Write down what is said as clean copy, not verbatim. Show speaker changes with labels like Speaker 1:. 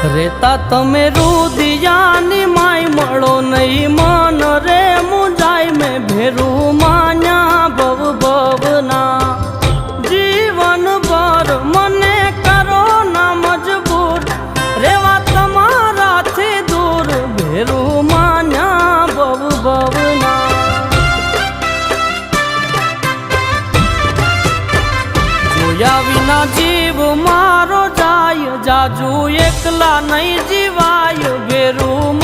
Speaker 1: રેતા તમે રુદિયાની માય મળો નહીં મન રે મુંજાય મેં ભેરું માન્યા ભવ ભવના જીવન ભર મને કરો ના મજબૂર રેવા તમારાથી દૂર ભેરું માન્યા ભવ ભવના જોયા વિના જીવ મારો જાય જાજુ એકલા નહીં જીવાય ભેરું